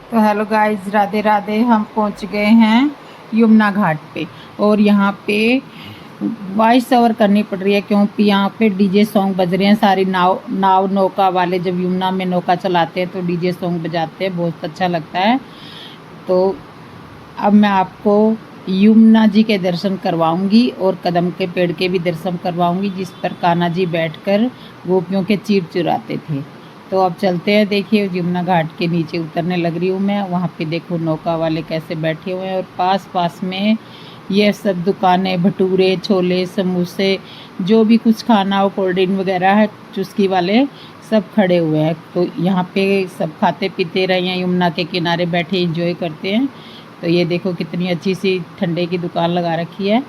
तो hello guys, Radhe Radhe. हम पहुंच गए हैं यमुना घाट पे। और यहाँ पे वॉइस ओवर करनी पड़ रही है क्योंकि यहाँ पे डीजे सॉन्ग बज रहे हैं। सारी नाव नौका वाले जब यमुना में नौका चलाते हैं तो डीजे सॉन्ग बजाते हैं, बहुत अच्छा लगता है। तो अब मैं आपको यमुना जी के दर्शन करवाऊंगी और कदम के पेड़ के भी दर्शन करवाऊंगी, जिस पर कान्हा जी बैठकर गोपियों के चीर चुराते थे। तो अब चलते हैं। देखिए, यमुना घाट के नीचे उतरने लग रही हूँ मैं। वहाँ पे देखो नौका वाले कैसे बैठे हुए हैं और पास पास में ये सब दुकानें, भटूरे, छोले, समोसे, जो भी कुछ खाना हो, कोल्ड ड्रिंक वगैरह है, चुस्की वाले सब खड़े हुए हैं। तो यहाँ पे सब खाते पीते रहे हैं, यमुना के किनारे बैठे एंजॉय करते हैं। तो ये देखो कितनी अच्छी सी ठंडे की दुकान लगा रखी है,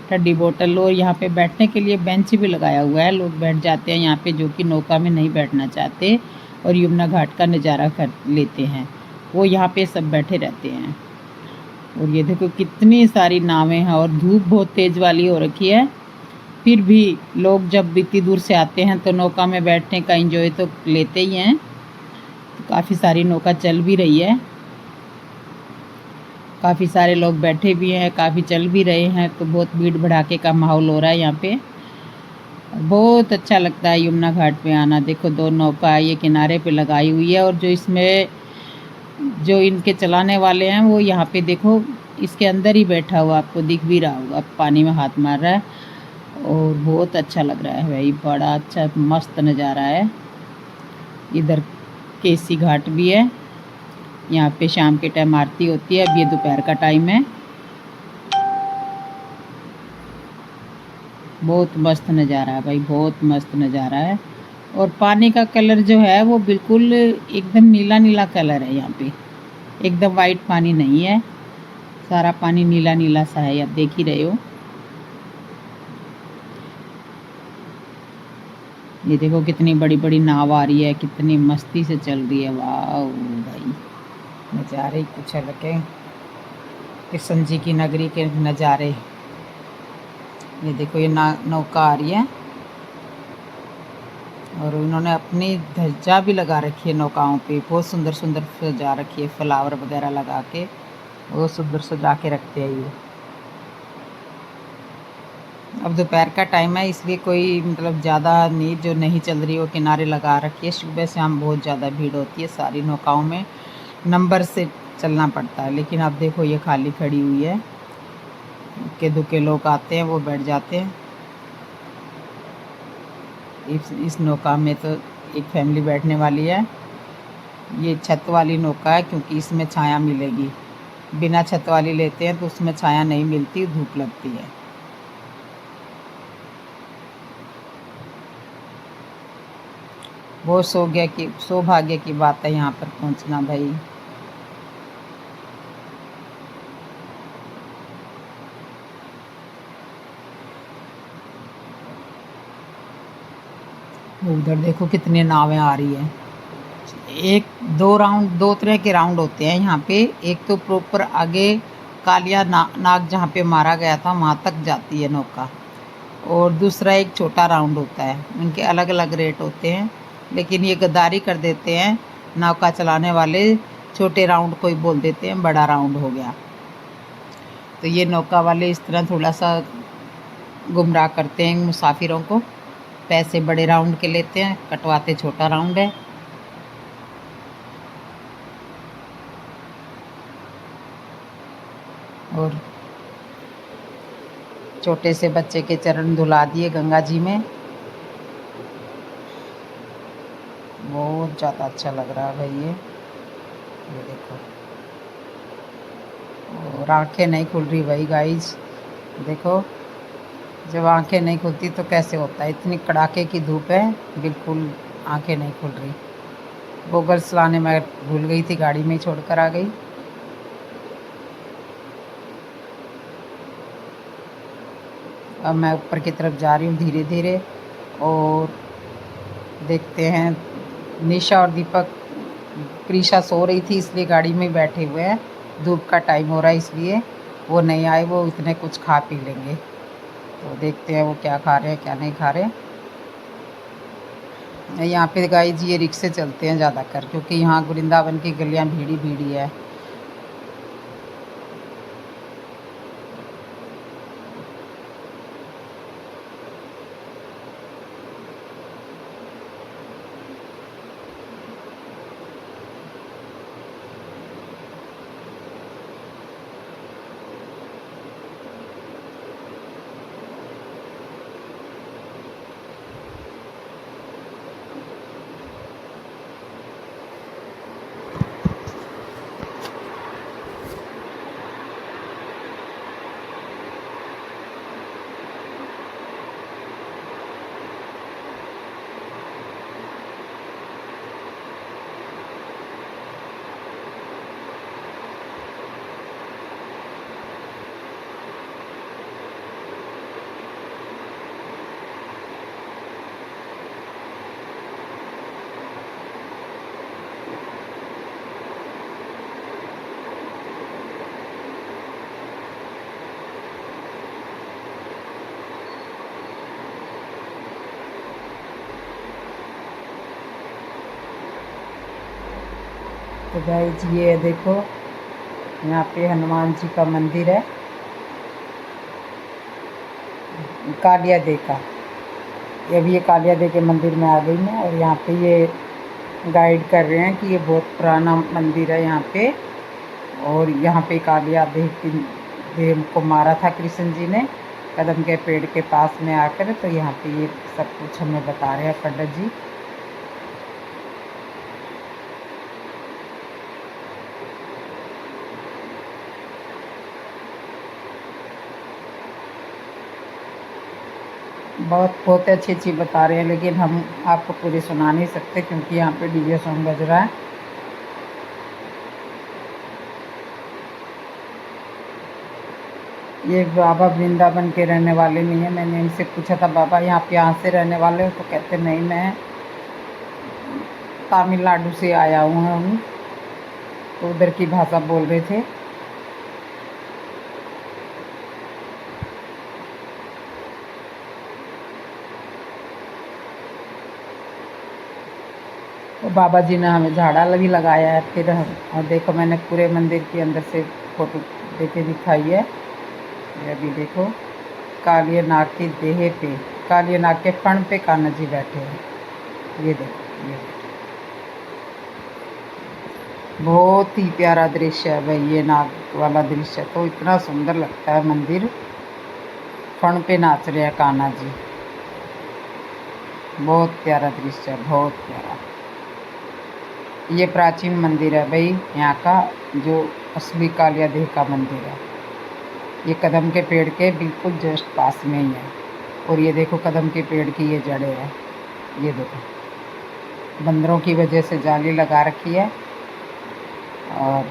ठंडी बोतल। और यहाँ पे बैठने के लिए बेंच भी लगाया हुआ है, लोग बैठ जाते हैं यहाँ पे जो कि नौका में नहीं बैठना चाहते और यमुना घाट का नज़ारा कर लेते हैं, वो यहाँ पे सब बैठे रहते हैं। और ये देखो कितनी सारी नावें हैं और धूप बहुत तेज़ वाली हो रखी है, फिर भी लोग जब इतनी दूर से आते हैं तो नौका में बैठने का एंजॉय तो लेते ही हैं। तो काफ़ी सारी नौका चल भी रही है, काफ़ी सारे लोग बैठे भी हैं, काफ़ी चल भी रहे हैं। तो बहुत भीड़ भड़ाके का माहौल हो रहा है यहाँ पे। बहुत अच्छा लगता है यमुना घाट पे आना। देखो दो नौका ये किनारे पे लगाई हुई है और जो इसमें जो इनके चलाने वाले हैं वो यहाँ पे देखो इसके अंदर ही बैठा हुआ, आपको दिख भी रहा होगा, पानी में हाथ मार रहा है। और बहुत अच्छा लग रहा है भाई, बड़ा अच्छा मस्त नज़ारा है। इधर केसी घाट भी है, यहाँ पे शाम के टाइम आरती होती है। अब ये दोपहर का टाइम है। बहुत मस्त नज़ारा है भाई, बहुत मस्त नज़ारा है। और पानी का कलर जो है वो बिल्कुल एकदम नीला नीला कलर है यहाँ पे, एकदम वाइट पानी नहीं है, सारा पानी नीला नीला सा है, आप देख ही रहे हो। ये देखो कितनी बड़ी बड़ी नाव आ रही है, कितनी मस्ती से चल रही है। वाह भाई, नज़ारे कुछ अलग है, कृष्ण जी की नगरी के नज़ारे। ये देखो ये नौका आ रही है और उन्होंने अपनी ध्वजा भी लगा रखी है नौकाओं पे, बहुत सुंदर सुंदर सजा रखी है, फ्लावर वगैरह लगा के बहुत सुंदर सजा के रखते हैं ये। अब दोपहर का टाइम है इसलिए कोई मतलब ज़्यादा नहीं, जो नहीं चल रही वो किनारे लगा रखी है। सुबह शाम बहुत ज़्यादा भीड़ होती है, सारी नौकाओं में नंबर से चलना पड़ता है। लेकिन अब देखो ये खाली खड़ी हुई है, इक्के दुक्के लोग आते हैं वो बैठ जाते हैं। इस नौका में तो एक फैमिली बैठने वाली है। ये छत वाली नौका है क्योंकि इसमें छाया मिलेगी, बिना छत वाली लेते हैं तो उसमें छाया नहीं मिलती, धूप लगती है। बहुत सौभाग्य की बात है यहाँ पर पहुँचना भाई। उधर देखो कितने नावें आ रही है। एक दो राउंड, दो तरह के राउंड होते हैं यहाँ पे। एक तो प्रॉपर आगे कालिया नाग जहाँ पे मारा गया था वहाँ तक जाती है नौका, और दूसरा एक छोटा राउंड होता है। उनके अलग अलग रेट होते हैं, लेकिन ये गद्दारी कर देते हैं नौका चलाने वाले, छोटे राउंड को ही बोल देते हैं बड़ा राउंड हो गया। तो ये नौका वाले इस तरह थोड़ा सा गुमराह करते हैं मुसाफिरों को, पैसे बड़े राउंड के लेते हैं, कटवाते छोटा राउंड है। और छोटे से बच्चे के चरण धुला दिए गंगा जी में, बहुत ज़्यादा अच्छा लग रहा है भाई ये देखो। और आंखें नहीं खुल रही भाई गाइस, देखो जब आंखें नहीं खुलती तो कैसे होता है। इतनी कड़ाके की धूप है, बिल्कुल आंखें नहीं खुल रही। गोगल्स लाने मैं भूल गई थी, गाड़ी में ही छोड़ कर आ गई। अब मैं ऊपर की तरफ जा रही हूँ धीरे धीरे। और देखते हैं, निशा और दीपक, प्रीशा सो रही थी इसलिए गाड़ी में बैठे हुए हैं, धूप का टाइम हो रहा है इसलिए वो नहीं आए। वो इतने कुछ खा पी लेंगे, तो देखते हैं वो क्या खा रहे हैं क्या नहीं खा रहे। यहाँ पे गाइस ये रिक्शे चलते हैं ज़्यादातर, क्योंकि यहाँ वृंदावन की गलियाँ भीड़ी भीड़ी है। तो गाइस ये देखो, यहाँ पे हनुमान जी का मंदिर है, कालिया दे का। अभी ये कालिया दे के मंदिर में आ गई मैं, और यहाँ पे ये गाइड कर रहे हैं कि ये बहुत पुराना मंदिर है यहाँ पे, और यहाँ पे कालिया देव को मारा था कृष्ण जी ने कदम के पेड़ के पास में आकर। तो यहाँ पे ये सब कुछ हमें बता रहे हैं पंडित जी। बहुत अच्छी अच्छी बता रहे हैं, लेकिन हम आपको पूरी सुना नहीं सकते क्योंकि यहाँ पे डीजे सॉन्ग बज रहा है। ये बाबा वृंदावन के रहने वाले नहीं है। मैंने इनसे पूछा था, बाबा यहाँ से रहने वाले हो? तो कहते नहीं, मैं तमिलनाडु से आया हूँ। तो उधर की भाषा बोल रहे थे। तो बाबा जी ने हमें झाड़ा भी लगाया है। फिर और देखो, मैंने पूरे मंदिर के अंदर से फोटो देके दिखाई है। ये भी देखो, कालिया नाग की देह पे, कालिया नाग के फण पे कान्हा जी बैठे हैं। ये देखो, ये देखो, बहुत ही प्यारा दृश्य है भाई। ये नाग वाला दृश्य तो इतना सुंदर लगता है। मंदिर फण पे नाच रहे हैं कान्हा जी। बहुत प्यारा दृश्य है, बहुत प्यारा। ये प्राचीन मंदिर है भाई यहाँ का, जो असली कालिया देह का मंदिर है। ये कदम के पेड़ के बिल्कुल जस्ट पास में ही है। और ये देखो, कदम के पेड़ की ये जड़ें हैं। ये देखो, बंदरों की वजह से जाली लगा रखी है, और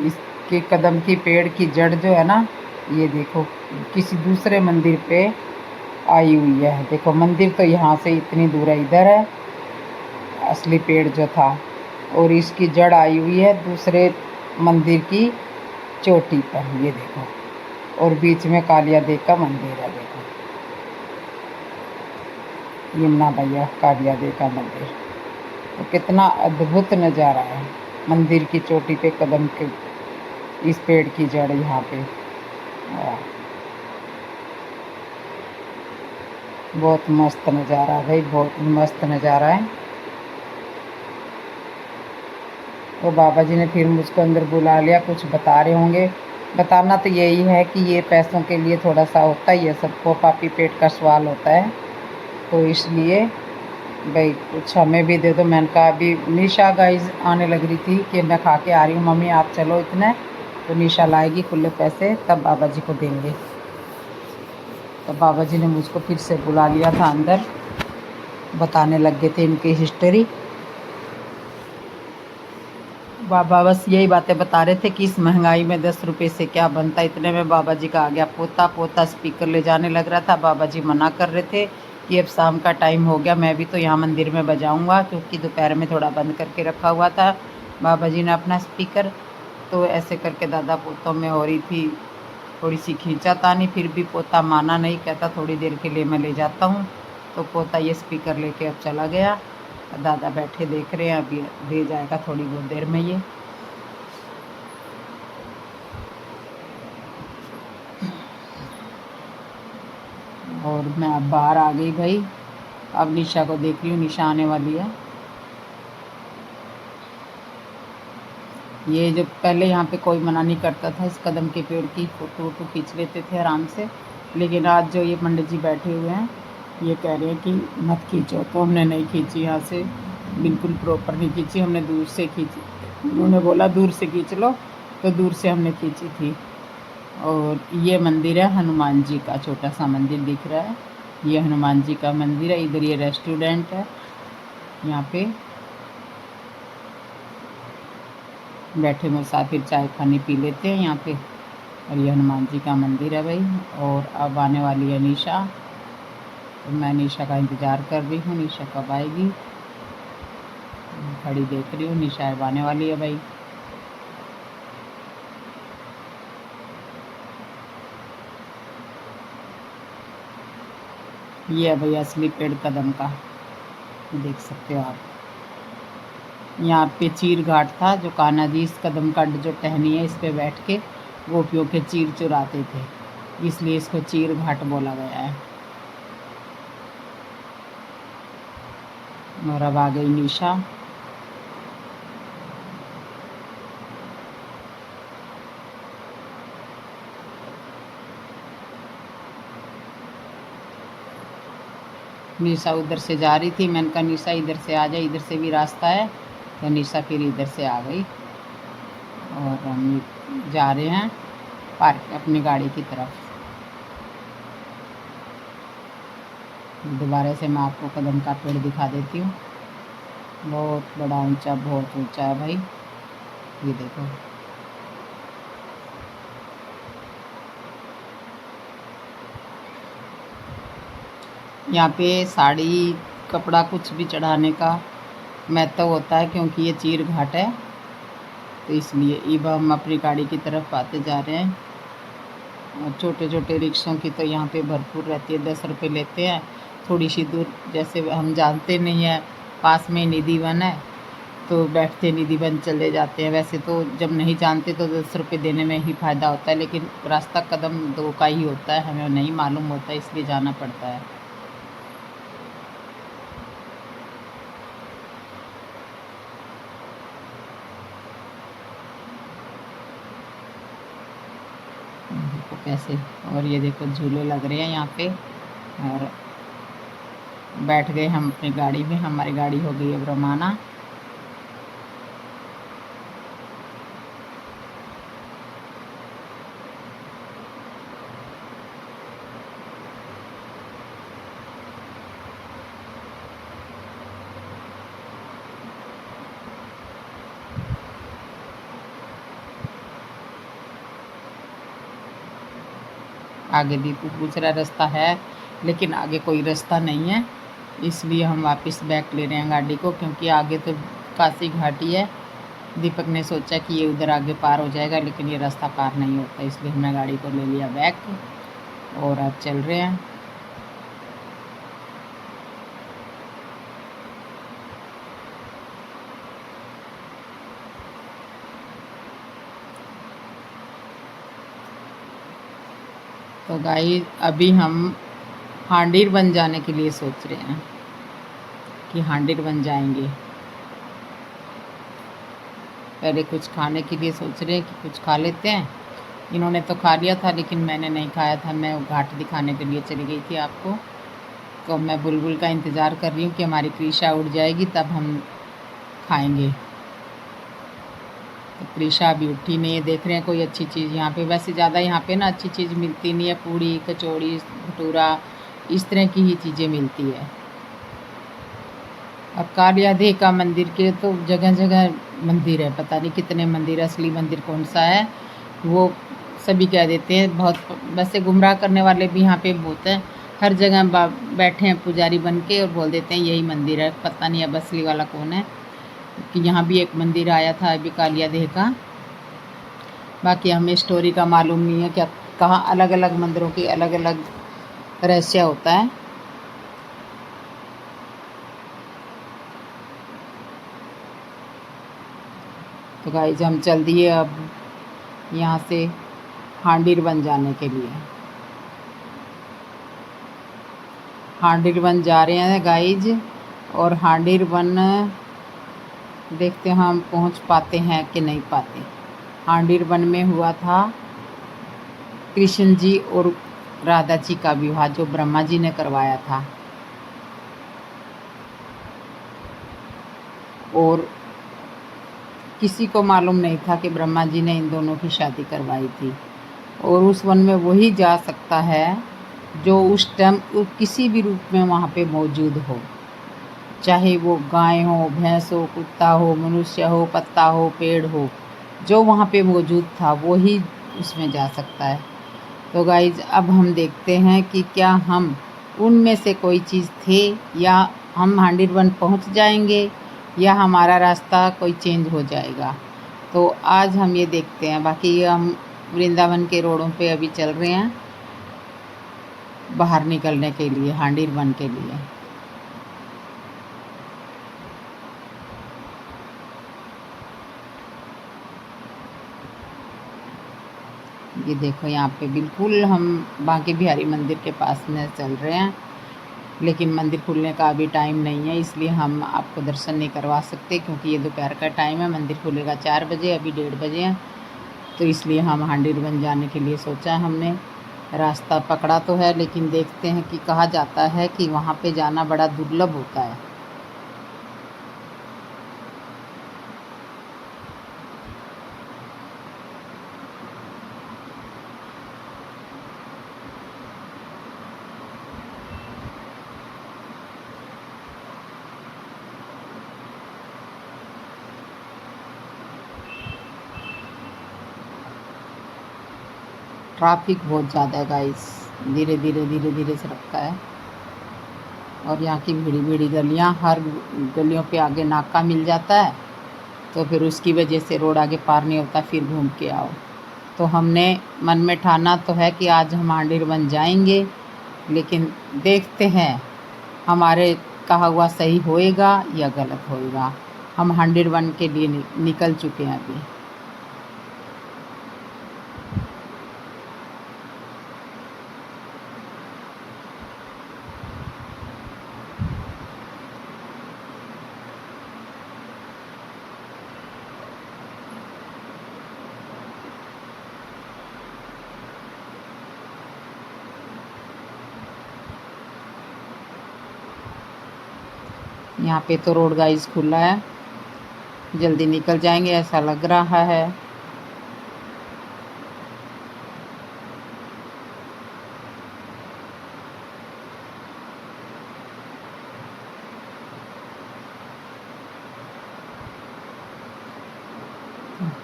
इसके कदम की पेड़ की जड़ जो है ना, ये देखो किसी दूसरे मंदिर पे आई हुई है। देखो, मंदिर तो यहाँ से इतनी दूर है, इधर है असली पेड़ जो था, और इसकी जड़ आई हुई है दूसरे मंदिर की चोटी पर। ये देखो, और बीच में कालिया देव का मंदिर है। देखो, यमुना भैया कालिया देव का मंदिर, तो कितना अद्भुत नज़ारा है। मंदिर की चोटी पे कदम के इस पेड़ की जड़ यहाँ पे। बहुत मस्त नज़ारा है भाई, बहुत मस्त नज़ारा है। तो बाबा जी ने फिर मुझको अंदर बुला लिया, कुछ बता रहे होंगे। बताना तो यही है कि ये पैसों के लिए थोड़ा सा होता ही है, सबको पापी पेट का सवाल होता है। तो इसलिए भाई कुछ हमें भी दे दो। मैंने कहा, अभी निशा गाइस आने लग रही थी कि मैं खा के आ रही हूँ, मम्मी आप चलो इतने। तो निशा लाएगी खुले पैसे, तब बाबा जी को देंगे। तो बाबा जी ने मुझको फिर से बुला लिया था अंदर, बताने लग गए थे इनकी हिस्ट्री। बाबा बस यही बातें बता रहे थे कि इस महंगाई में 10 रुपये से क्या बनता। इतने में बाबा जी का आ गया पोता स्पीकर ले जाने लग रहा था। बाबा जी मना कर रहे थे कि अब शाम का टाइम हो गया, मैं भी तो यहाँ मंदिर में बजाऊँगा, क्योंकि दोपहर में थोड़ा बंद करके रखा हुआ था बाबा जी ने अपना स्पीकर। तो ऐसे करके दादा पोतों में हो रही थी थोड़ी सी खींचातानी। फिर भी पोता माना नहीं, कहता थोड़ी देर के लिए मैं ले जाता हूँ। तो पोता ये स्पीकर लेके अब चला गया। दादा बैठे देख रहे हैं, अभी दे जाएगा थोड़ी बहुत देर में ये। और मैं अब बाहर आ गई भाई। अब निशा को देख रही हूँ, निशा आने वाली है। ये जो पहले यहाँ पे कोई मना नहीं करता था, इस कदम के पेड़ की फ़ोटो वोटो खींच लेते थे आराम से, लेकिन आज जो ये पंडित जी बैठे हुए हैं ये कह रहे हैं कि मत खींचो, तो हमने नहीं खींची, यहाँ से बिल्कुल प्रॉपर नहीं खींची, हमने दूर से खींची। उन्होंने बोला दूर से खींच लो, तो दूर से हमने खींची थी। और ये मंदिर है हनुमान जी का, छोटा सा मंदिर दिख रहा है, ये हनुमान जी का मंदिर है। इधर ये रेस्टोरेंट है, यहाँ पे बैठे मुसाफिर चाय पानी पी लेते हैं यहाँ पे। और ये हनुमान जी का मंदिर है भाई। और अब आने वाली है निशा, तो मैं निशा का इंतज़ार कर रही हूँ, निशा कब आएगी। घड़ी देख रही हूँ, निशा अब आने वाली है भाई। ये है भाई असली पेड़ कदम का, देख सकते हो आप। यहाँ पे चीर घाट था, जो कान्हा जी इस कदम का जो टहनी है इस पे बैठ के गोपियों के चीर चुराते थे, इसलिए इसको चीर घाट बोला गया है। और अब आ गई निशा। निशा उधर से जा रही थी, मैंने कहा निशा इधर से आ जाए, इधर से भी रास्ता है, तो निशा फिर इधर से आ गई। और हम जा रहे हैं पार्क अपनी गाड़ी की तरफ। दोबारा से मैं आपको कदम का पेड़ दिखा देती हूँ, बहुत बड़ा ऊंचा, बहुत ऊंचा है भाई, ये देखो। यहाँ पे साड़ी कपड़ा कुछ भी चढ़ाने का महत्व होता है, क्योंकि ये चीर घाट है, तो इसलिए अब हम अपनी गाड़ी की तरफ आते जा रहे हैं। और छोटे छोटे रिक्शों की तो यहाँ पे भरपूर रहती है, 10 रुपये लेते हैं। थोड़ी सी दूर, जैसे हम जानते नहीं है, पास में निधि वन है, तो बैठते निधि वन चले जाते हैं। वैसे तो जब नहीं जानते तो 10 रुपये देने में ही फ़ायदा होता है, लेकिन रास्ता कदम 2 का ही होता है, हमें नहीं मालूम होता, इसलिए जाना पड़ता है। देखो कैसे, और ये देखो झूले लग रहे हैं यहाँ पे। और बैठ गए हम अपनी गाड़ी में, हमारी गाड़ी हो गई अब रवाना। आगे भी दूसरा रास्ता है, लेकिन आगे कोई रास्ता नहीं है, इसलिए हम वापस बैक ले रहे हैं गाड़ी को, क्योंकि आगे तो काशी घाटी है। दीपक ने सोचा कि ये उधर आगे पार हो जाएगा, लेकिन ये रास्ता पार नहीं होता, इसलिए हमने गाड़ी को ले लिया बैक और अब चल रहे हैं। तो गाइस अभी हम हांडीर बन जाने के लिए सोच रहे हैं कि हांडीर बन जाएंगे। पहले कुछ खाने के लिए सोच रहे हैं कि कुछ खा लेते हैं। इन्होंने तो खा लिया था, लेकिन मैंने नहीं खाया था, मैं घाट दिखाने के लिए चली गई थी आपको। तो मैं बुलबुल का इंतज़ार कर रही हूँ कि हमारी क्रीशा उड़ जाएगी तब हम खाएंगे। तो क्रीशा अभी उठी नहीं है, देख रहे हैं कोई अच्छी चीज़ यहाँ पे। वैसे ज़्यादा यहाँ पे ना अच्छी चीज़ मिलती नहीं है, पूड़ी कचौड़ी भटूरा इस तरह की ही चीज़ें मिलती है। अब कालियादेह का मंदिर के तो जगह जगह मंदिर है, पता नहीं कितने मंदिर, असली मंदिर कौन सा है वो सभी कह देते हैं। बहुत वैसे गुमराह करने वाले भी यहाँ पे बहुत हैं, हर जगह बैठे हैं पुजारी बन के और बोल देते हैं यही मंदिर है। पता नहीं अब असली वाला कौन है, कि यहाँ भी एक मंदिर आया था अभी कालियादेह का। बाकी हमें स्टोरी का मालूम नहीं है, क्या कहाँ अलग अलग मंदिरों की अलग अलग रहस्य होता है। तो गाइज हम चल दिए अब यहाँ से हांडीर बन जाने के लिए। हांडीर बन जा रहे हैं गाइज, और हांडीर बन देखते हैं हम पहुँच पाते हैं कि नहीं पाते। हांडीर बन में हुआ था कृष्ण जी और राधा जी का विवाह, जो ब्रह्मा जी ने करवाया था। और किसी को मालूम नहीं था कि ब्रह्मा जी ने इन दोनों की शादी करवाई थी। और उस वन में वही जा सकता है जो उस टाइम किसी भी रूप में वहाँ पे मौजूद हो, चाहे वो गाय हो, भैंस हो, कुत्ता हो, मनुष्य हो, पत्ता हो, पेड़ हो, जो वहाँ पे मौजूद था वो ही उसमें जा सकता है। तो गाइज अब हम देखते हैं कि क्या हम उनमें से कोई चीज़ थे, या हम हांडीर वन पहुँच जाएंगे, या हमारा रास्ता कोई चेंज हो जाएगा। तो आज हम ये देखते हैं। बाकी हम वृंदावन के रोडों पे अभी चल रहे हैं बाहर निकलने के लिए, हांडीर वन के लिए। ये देखो यहाँ पे बिल्कुल हम बांके बिहारी मंदिर के पास में चल रहे हैं, लेकिन मंदिर खुलने का अभी टाइम नहीं है, इसलिए हम आपको दर्शन नहीं करवा सकते, क्योंकि ये दोपहर का टाइम है। मंदिर खुलेगा 4 बजे, अभी 1:30 बजे हैं। तो इसलिए हम हांडीर बन जाने के लिए सोचा हमने। रास्ता पकड़ा तो है, लेकिन देखते हैं कि कहा जाता है कि वहाँ पे जाना बड़ा दुर्लभ होता है। ट्रैफिक बहुत ज़्यादा है गाइस, धीरे धीरे से रखता है। और यहाँ की भीड़ी भीड़ी गलियाँ, हर गलियों पे आगे नाका मिल जाता है, तो फिर उसकी वजह से रोड आगे पार नहीं होता, फिर घूम के आओ। तो हमने मन में ठाना तो है कि आज हम हांडीर बन जाएंगे, लेकिन देखते हैं हमारे कहा हुआ सही होएगा या गलत होएगा। हम हांडीर वन के लिए निकल चुके हैं अभी। यहाँ पे तो रोड गाइस खुला है, जल्दी निकल जाएंगे ऐसा लग रहा है।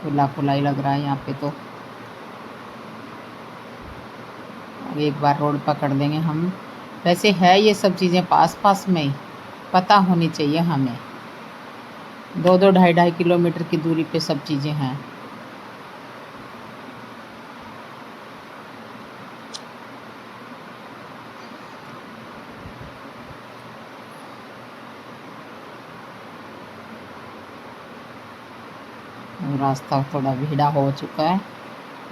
खुला खुला ही लग रहा है यहाँ पे तो। एक बार रोड पकड़ देंगे हम। वैसे है ये सब चीज़ें पास पास में ही, पता होनी चाहिए हमें। 2-2, 2.5 किलोमीटर की दूरी पे सब चीज़ें हैं। रास्ता थोड़ा भीड़ा हो चुका है।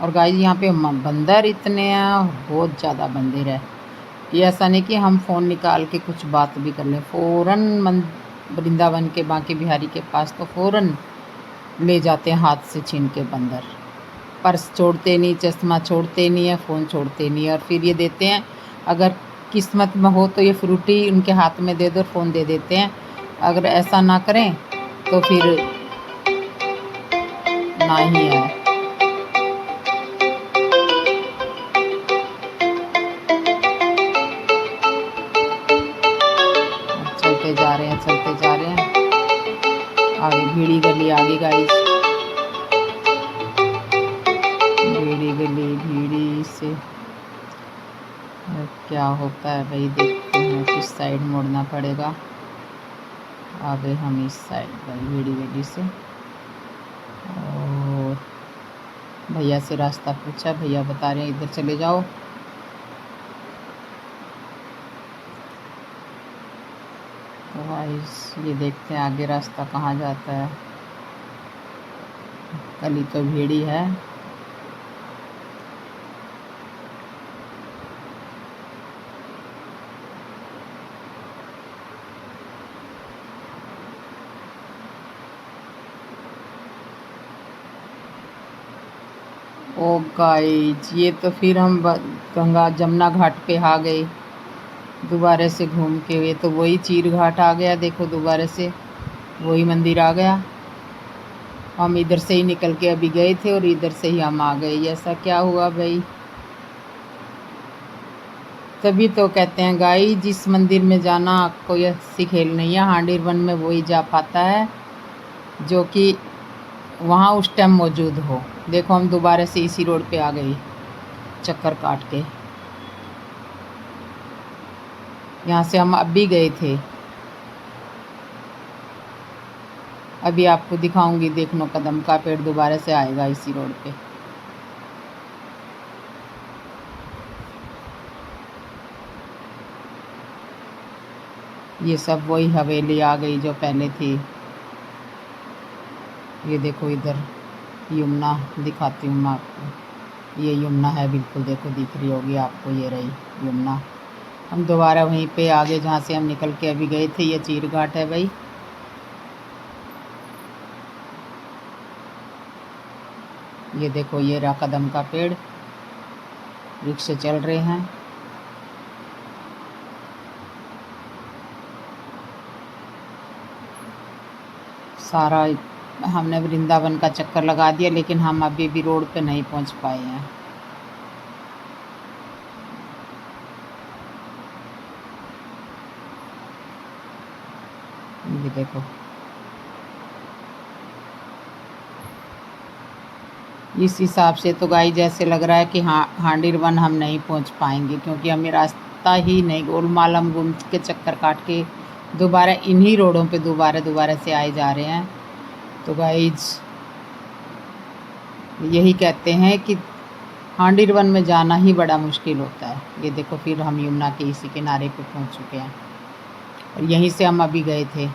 और गाइस यहाँ पे बंदर इतने हैं, बहुत ज़्यादा बंदर है। ये ऐसा नहीं कि हम फ़ोन निकाल के कुछ बात भी कर लें, फ़ौरन वृंदावन के बांके बिहारी के पास तो फ़ौरन ले जाते हैं हाथ से छीन के बंदर। पर्स छोड़ते नहीं, चश्मा छोड़ते नहीं है, फ़ोन छोड़ते नहीं है। और फिर ये देते हैं, अगर किस्मत में हो तो ये फ्रूटी उनके हाथ में दे दो, फ़ोन दे देते हैं। अगर ऐसा ना करें तो फिर ना ही है। चलते जा रहे हैं, चलते जा रहे हैं। आगे भीड़ी गली, आगे गाइस भीड़ी गली, भीड़ी से क्या होता है भाई, देखते हैं। किस साइड मुड़ना पड़ेगा। आगे हम इस साइड भाई भीड़ी गली से। और भैया से रास्ता पूछा, भैया बता रहे हैं इधर चले जाओ। तो गाइस ये देखते हैं आगे रास्ता कहाँ जाता है। कली तो भीड़ी है। ओ गाइस, ये तो फिर हम गंगा जमुना घाट पे आ गए दोबारा से घूम के। ये तो वही चीर घाट आ गया, देखो दोबारा से वही मंदिर आ गया। हम इधर से ही निकल के अभी गए थे और इधर से ही हम आ गए। ऐसा क्या हुआ भाई? तभी तो कहते हैं गाइस, जिस मंदिर में जाना कोई ऐसी खेल नहीं है, हांडीर वन में वही जा पाता है जो कि वहाँ उस टाइम मौजूद हो। देखो हम दोबारा से इसी रोड पे आ गए चक्कर काट के। यहाँ से हम अभी गए थे। अभी आपको दिखाऊंगी, देखना कदम का पेड़ दोबारा से आएगा इसी रोड पे। ये सब वही हवेली आ गई जो पहले थी। ये देखो इधर यमुना दिखाती हूँ मैं आपको। ये यमुना है बिल्कुल, देखो दिख रही होगी आपको, ये रही यमुना। हम दोबारा वहीं पे आगे जहाँ से हम निकल के अभी गए थे। ये चीर घाट है भाई। ये देखो ये रहा कदम का पेड़, रिक्शे चल रहे हैं। सारा हमने वृंदावन का चक्कर लगा दिया, लेकिन हम अभी भी रोड पे नहीं पहुंच पाए हैं। ये देखो, इस हिसाब से तो गाइस जैसे लग रहा है कि हांडीर वन हम नहीं पहुंच पाएंगे, क्योंकि हमें रास्ता ही नहीं। गोलमाल हम घूम के चक्कर काट के दोबारा इन्हीं रोडों पे दोबारा से आए जा रहे हैं। तो गाइस यही कहते हैं कि हांडीर वन में जाना ही बड़ा मुश्किल होता है। ये देखो फिर हम यमुना के इसी किनारे पे पहुंच चुके हैं और यहीं से हम अभी गए थे।